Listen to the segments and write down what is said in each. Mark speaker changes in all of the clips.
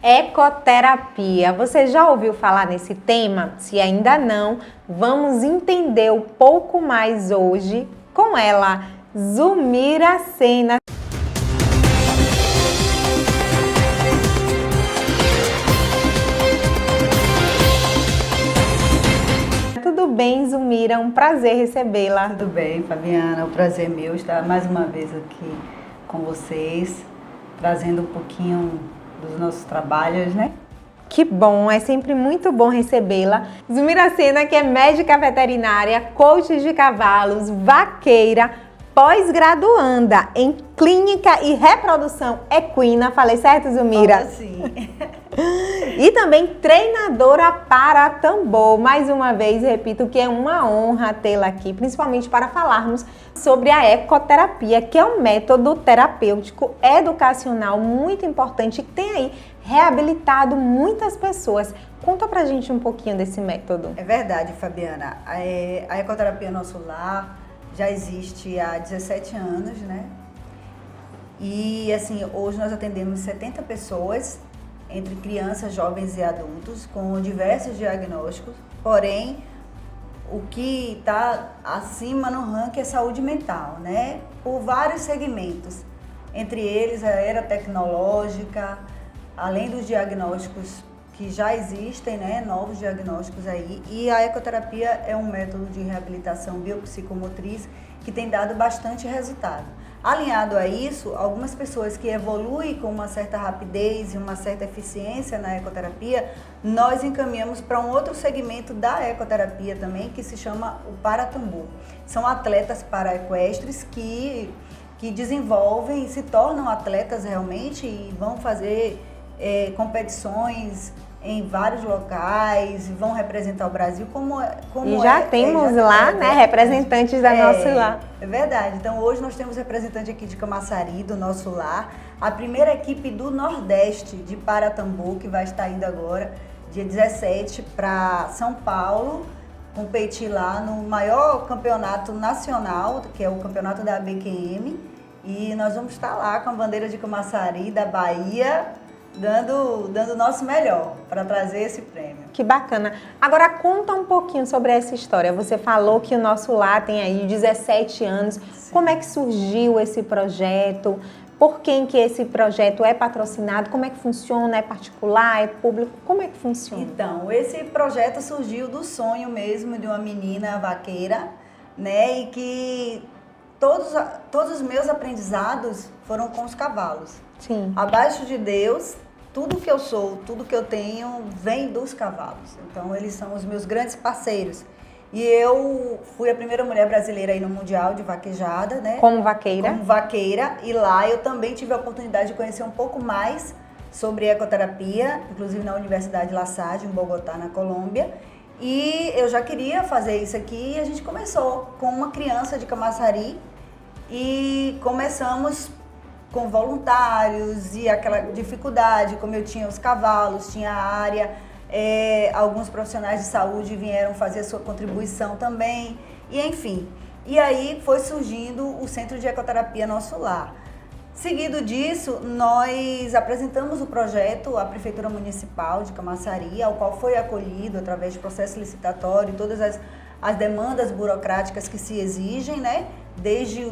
Speaker 1: Ecoterapia. Você já ouviu falar nesse tema? Se ainda não, vamos entender um pouco mais hoje com ela, Zumira Sena. Tudo bem, Zumira? Um prazer recebê-la.
Speaker 2: Tudo bem, Fabiana. O prazer é meu estar mais uma vez aqui com vocês, trazendo um pouquinho dos nossos trabalhos, né?
Speaker 1: Que bom, é sempre muito bom recebê-la. Zumira Sena, que é médica veterinária, coach de cavalos, vaqueira, pós-graduanda em clínica e reprodução equina. Falei certo, Zumira?
Speaker 2: Sim.
Speaker 1: E também treinadora para tambor. Mais uma vez, repito que é uma honra tê-la aqui, principalmente para falarmos sobre a ecoterapia, que é um método terapêutico educacional muito importante que tem aí reabilitado muitas pessoas. Conta pra gente um pouquinho desse método.
Speaker 2: É verdade, Fabiana. A Ecoterapia Nosso Lar já existe há 17 anos, né? E assim, hoje nós atendemos 70 pessoas, entre crianças, jovens e adultos, com diversos diagnósticos, porém, o que está acima no ranking é saúde mental, né? Por vários segmentos, entre eles a era tecnológica, além dos diagnósticos que já existem, né? Novos diagnósticos aí, e a ecoterapia é um método de reabilitação biopsicomotriz que tem dado bastante resultado. Alinhado a isso, algumas pessoas que evoluem com uma certa rapidez e uma certa eficiência na ecoterapia, nós encaminhamos para um outro segmento da ecoterapia também, que se chama o paratambor. São atletas paraequestres que desenvolvem, se tornam atletas realmente e vão fazer competições em vários locais, vão representar o Brasil como
Speaker 1: e já temos lá, né, representantes da Nosso Lar.
Speaker 2: É verdade. Então hoje nós temos representante aqui de Camaçari, do Nosso Lar, a primeira equipe do Nordeste de paratambor, que vai estar indo agora, dia 17, para São Paulo, competir lá no maior campeonato nacional, que é o campeonato da ABQM, e nós vamos estar lá com a bandeira de Camaçari, da Bahia, dando o nosso melhor para trazer esse prêmio.
Speaker 1: Que bacana. Agora conta um pouquinho sobre essa história. Você falou que o Nosso Lar tem aí 17 anos. Sim. Como é que surgiu esse projeto? Por quem que esse projeto é patrocinado? Como é que funciona? É particular? É público? Como é que funciona?
Speaker 2: Então, esse projeto surgiu do sonho mesmo de uma menina vaqueira, né? E que todos os meus aprendizados foram com os cavalos.
Speaker 1: Sim.
Speaker 2: Abaixo de Deus, tudo que eu sou, tudo que eu tenho vem dos cavalos. Então, eles são os meus grandes parceiros. E eu fui a primeira mulher brasileira aí no Mundial de Vaquejada, né?
Speaker 1: Como vaqueira?
Speaker 2: Como vaqueira. E lá eu também tive a oportunidade de conhecer um pouco mais sobre ecoterapia, inclusive na Universidade La Salle, em Bogotá, na Colômbia. E eu já queria fazer isso aqui e a gente começou com uma criança de Camaçari e começamos com voluntários e aquela dificuldade, como eu tinha os cavalos, tinha a área, alguns profissionais de saúde vieram fazer a sua contribuição também, e enfim. E aí foi surgindo o Centro de Ecoterapia Nosso Lar. Seguido disso, nós apresentamos o projeto à Prefeitura Municipal de Camaçari, ao qual foi acolhido através de processo licitatório, todas as demandas burocráticas que se exigem, né? Desde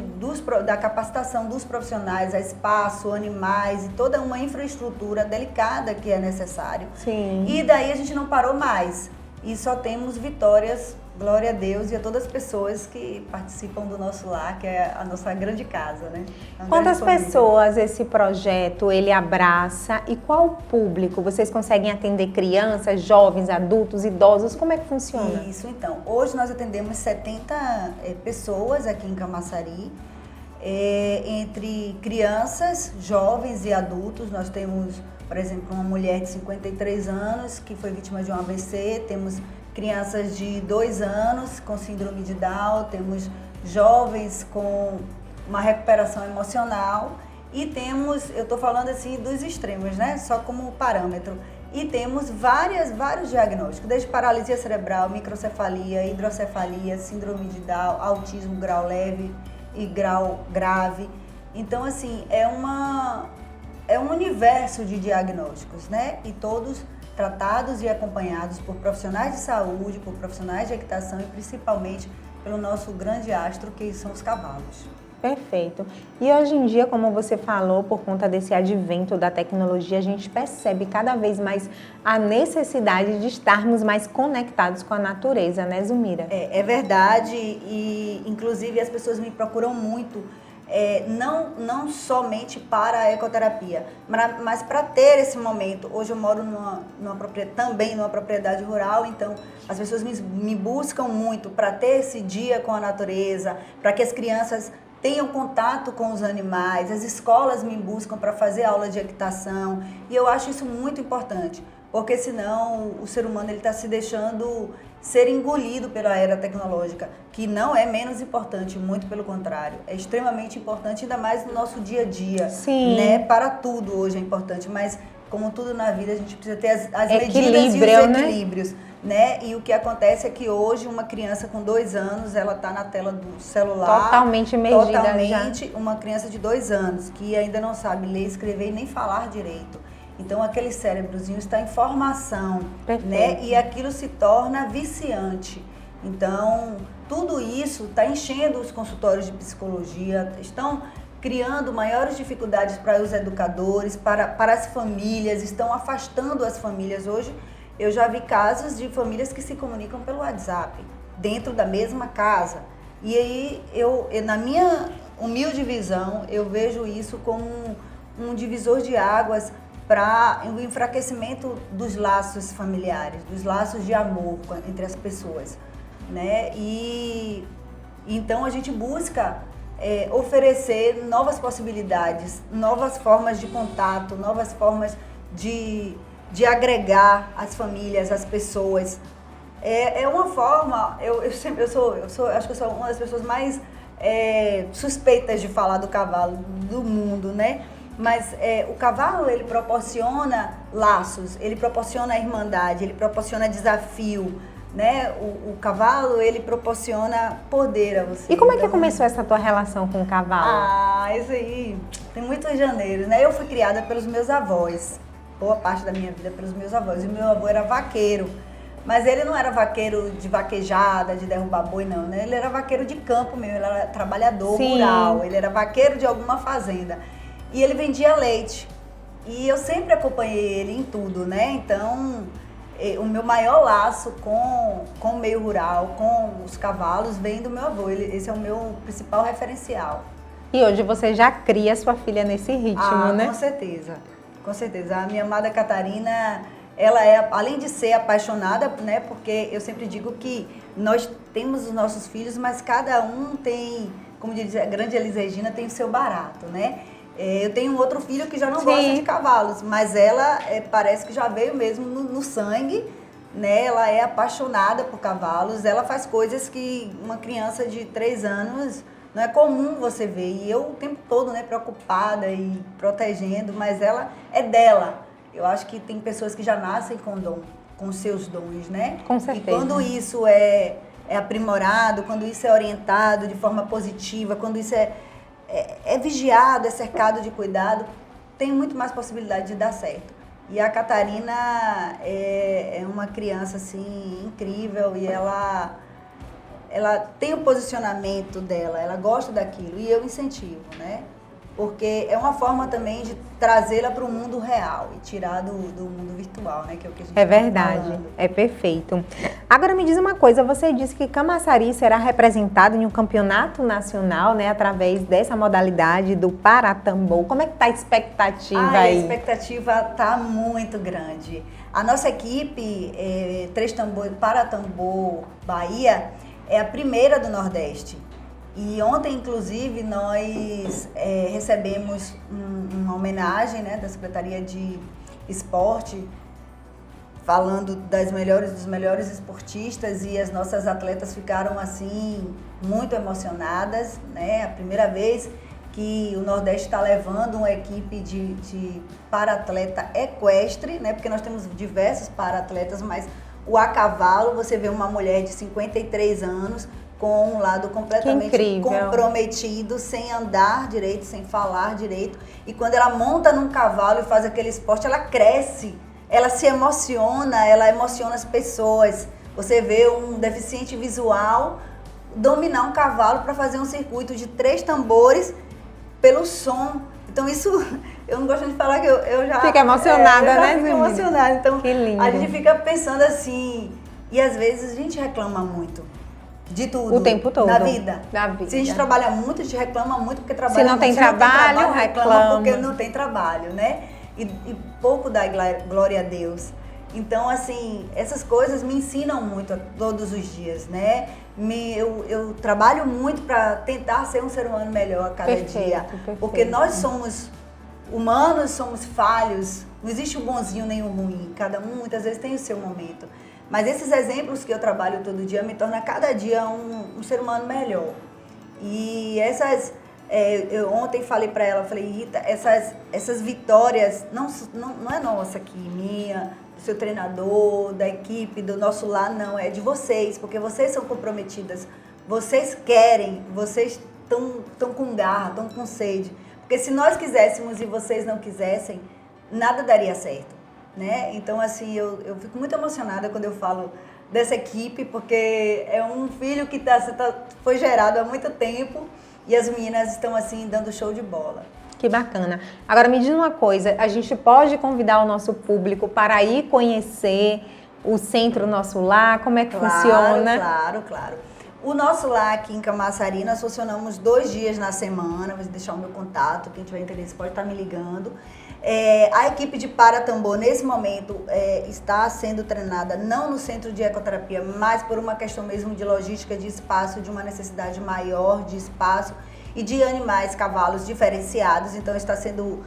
Speaker 2: da capacitação dos profissionais, a espaço, animais e toda uma infraestrutura delicada que é necessário.
Speaker 1: Sim.
Speaker 2: E daí a gente não parou mais e só temos vitórias, glória a Deus e a todas as pessoas que participam do Nosso Lar, que é a nossa grande casa, né?
Speaker 1: Quantas pessoas esse projeto ele abraça e qual o público? Vocês conseguem atender crianças, jovens, adultos, idosos? Como é que funciona?
Speaker 2: Isso, então. Hoje nós atendemos 70 pessoas aqui em Camaçari, entre crianças, jovens e adultos. Nós temos, por exemplo, uma mulher de 53 anos que foi vítima de um AVC, temos crianças de 2 anos com síndrome de Down, temos jovens com uma recuperação emocional e temos, eu estou falando assim dos extremos, né? Só como parâmetro. E temos vários diagnósticos, desde paralisia cerebral, microcefalia, hidrocefalia, síndrome de Down, autismo grau leve e grau grave. Então, assim, é uma é um universo de diagnósticos, né? E todos tratados e acompanhados por profissionais de saúde, por profissionais de equitação e principalmente pelo nosso grande astro, que são os cavalos.
Speaker 1: Perfeito. E hoje em dia, como você falou, por conta desse advento da tecnologia, a gente percebe cada vez mais a necessidade de estarmos mais conectados com a natureza, né, Zulmira?
Speaker 2: É verdade, e inclusive as pessoas me procuram muito, não somente para a ecoterapia, mas para ter esse momento. Hoje eu moro também numa propriedade rural, então as pessoas me buscam muito para ter esse dia com a natureza, para que as crianças tenham contato com os animais, as escolas me buscam para fazer aula de equitação, e eu acho isso muito importante, porque senão o ser humano está se deixando ser engolido pela era tecnológica, que não é menos importante, muito pelo contrário, é extremamente importante, ainda mais no nosso dia a dia.
Speaker 1: Sim.
Speaker 2: Né? Para tudo hoje é importante, mas como tudo na vida, a gente precisa ter as medidas e os equilíbrios. Né? E o que acontece é que hoje uma criança com 2 anos, ela está na tela do celular.
Speaker 1: Totalmente imergida.
Speaker 2: Totalmente, uma criança de 2 anos, que ainda não sabe ler, escrever e nem falar direito. Então aquele cérebrozinho está em formação, né? E aquilo se torna viciante. Então, tudo isso está enchendo os consultórios de psicologia, estão criando maiores dificuldades para os educadores, para as famílias, estão afastando as famílias hoje. Eu já vi casos de famílias que se comunicam pelo WhatsApp, dentro da mesma casa. E aí, na minha humilde visão, eu vejo isso como um divisor de águas para o enfraquecimento dos laços familiares, dos laços de amor entre as pessoas, né? E então a gente busca oferecer novas possibilidades, novas formas de contato, novas formas de agregar as famílias, as pessoas. É uma forma, acho que eu sou uma das pessoas mais suspeitas de falar do cavalo do mundo, né? Mas o cavalo, ele proporciona laços, ele proporciona irmandade, ele proporciona desafio, né? O cavalo, ele proporciona poder a você.
Speaker 1: E como é que começou essa tua relação com o cavalo?
Speaker 2: Ah, isso aí, tem muitos janeiros, né? Eu fui criada pelos meus avós, boa parte da minha vida pelos meus avós. E meu avô era vaqueiro, mas ele não era vaqueiro de vaquejada, de derrubar boi, não, né? Ele era vaqueiro de campo mesmo, ele era trabalhador rural, ele era vaqueiro de alguma fazenda. E ele vendia leite. E eu sempre acompanhei ele em tudo, né? Então, o meu maior laço com o meio rural, com os cavalos, vem do meu avô. Esse é o meu principal referencial.
Speaker 1: E hoje você já cria sua filha nesse ritmo, né?
Speaker 2: Com certeza. Com certeza. A minha amada Catarina, ela é, além de ser apaixonada, né? Porque eu sempre digo que nós temos os nossos filhos, mas cada um tem, como diz a grande Elis Regina, tem o seu barato, né? Eu tenho um outro filho que já não gosta de cavalos, mas ela parece que já veio mesmo no sangue, né? Ela é apaixonada por cavalos, ela faz coisas que uma criança de 3 anos não é comum você ver. E eu o tempo todo, né, preocupada e protegendo, mas ela é dela. Eu acho que tem pessoas que já nascem com seus dons, né?
Speaker 1: Com certeza.
Speaker 2: E quando isso é aprimorado, quando isso é orientado de forma positiva, quando isso é vigiado, é cercado de cuidado, tem muito mais possibilidade de dar certo. E a Catarina é uma criança assim incrível e ela tem o posicionamento dela, ela gosta daquilo e eu incentivo, né? Porque é uma forma também de trazê-la para o mundo real e tirar do mundo virtual, né? Que é o que a gente
Speaker 1: É verdade, é perfeito. Agora me diz uma coisa, você disse que Camaçari será representado em um campeonato nacional, né? Através dessa modalidade do Paratambor. Como é que tá a expectativa aí?
Speaker 2: A expectativa tá muito grande. A nossa equipe, Paratambor Bahia, é a primeira do Nordeste. E ontem, inclusive, nós recebemos uma homenagem, né, da Secretaria de Esporte, falando dos melhores esportistas, e as nossas atletas ficaram, assim, muito emocionadas, né? A primeira vez que o Nordeste está levando uma equipe de para-atleta equestre, né? Porque nós temos diversos para-atletas, mas o a cavalo, você vê uma mulher de 53 anos, com um lado completamente
Speaker 1: incrível.
Speaker 2: comprometido, sem andar direito, sem falar direito. E quando ela monta num cavalo e faz aquele esporte, ela cresce, ela se emociona, ela emociona as pessoas. Você vê um deficiente visual dominar um cavalo para fazer um circuito de 3 tambores pelo som. Então isso, eu não gosto de falar que eu já...
Speaker 1: Fica emocionada, né?
Speaker 2: Fico emocionada. Então
Speaker 1: que lindo.
Speaker 2: A gente fica pensando assim, e às vezes a gente reclama muito de tudo.
Speaker 1: O tempo todo.
Speaker 2: Da vida.
Speaker 1: Da vida.
Speaker 2: Se a gente trabalha muito, a gente reclama muito porque trabalha
Speaker 1: Se não
Speaker 2: muito.
Speaker 1: tem trabalho, reclama.
Speaker 2: Porque não tem trabalho, né? E pouco dá glória a Deus. Então, assim, essas coisas me ensinam muito todos os dias, né? Eu trabalho muito para tentar ser um ser humano melhor a cada dia.
Speaker 1: Perfeito.
Speaker 2: Porque nós somos humanos, somos falhos. Não existe o bonzinho nem o ruim. Cada um, muitas vezes, tem o seu momento. Mas esses exemplos que eu trabalho todo dia me tornam cada dia um ser humano melhor. E eu ontem falei para ela, falei, Rita, essas vitórias não é nossa aqui, minha, do seu treinador, da equipe, do nosso lar, não, é de vocês, porque vocês são comprometidas, vocês querem, vocês estão com garra, estão com sede. Porque se nós quiséssemos e vocês não quisessem, nada daria certo. Né? Então, assim, eu fico muito emocionada quando eu falo dessa equipe, porque é um filho que foi gerado há muito tempo e as meninas estão, assim, dando show de bola.
Speaker 1: Que bacana. Agora, me diz uma coisa, a gente pode convidar o nosso público para ir conhecer o Centro Nosso Lar? Como é que funciona?
Speaker 2: Claro. O Nosso Lar aqui em Camaçari, nós funcionamos 2 dias na semana, vou deixar o meu contato, quem tiver interesse pode estar me ligando. A equipe de Paratambor, nesse momento, está sendo treinada não no centro de ecoterapia, mas por uma questão mesmo de logística de espaço, de uma necessidade maior de espaço e de animais, cavalos diferenciados. Então, está sendo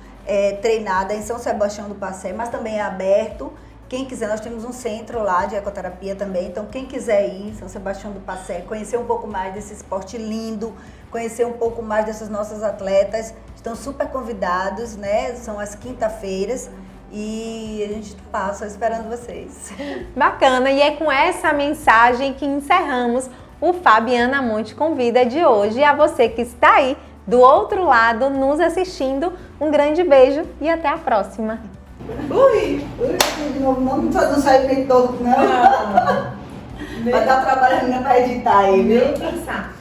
Speaker 2: treinada em São Sebastião do Passé, mas também é aberto. Quem quiser, nós temos um centro lá de ecoterapia também, então quem quiser ir, São Sebastião do Passé, conhecer um pouco mais desse esporte lindo, conhecer um pouco mais dessas nossas atletas, estão super convidados, né? São as quinta-feiras e a gente está só esperando vocês.
Speaker 1: Bacana, e é com essa mensagem que encerramos o Fabiana Monte Convida de hoje. E a você que está aí do outro lado nos assistindo, um grande beijo e até a próxima.
Speaker 2: Ui, de novo, não sai o peito todo, não. Vai dar trabalho ainda para editar aí, viu?
Speaker 1: Nem pensar.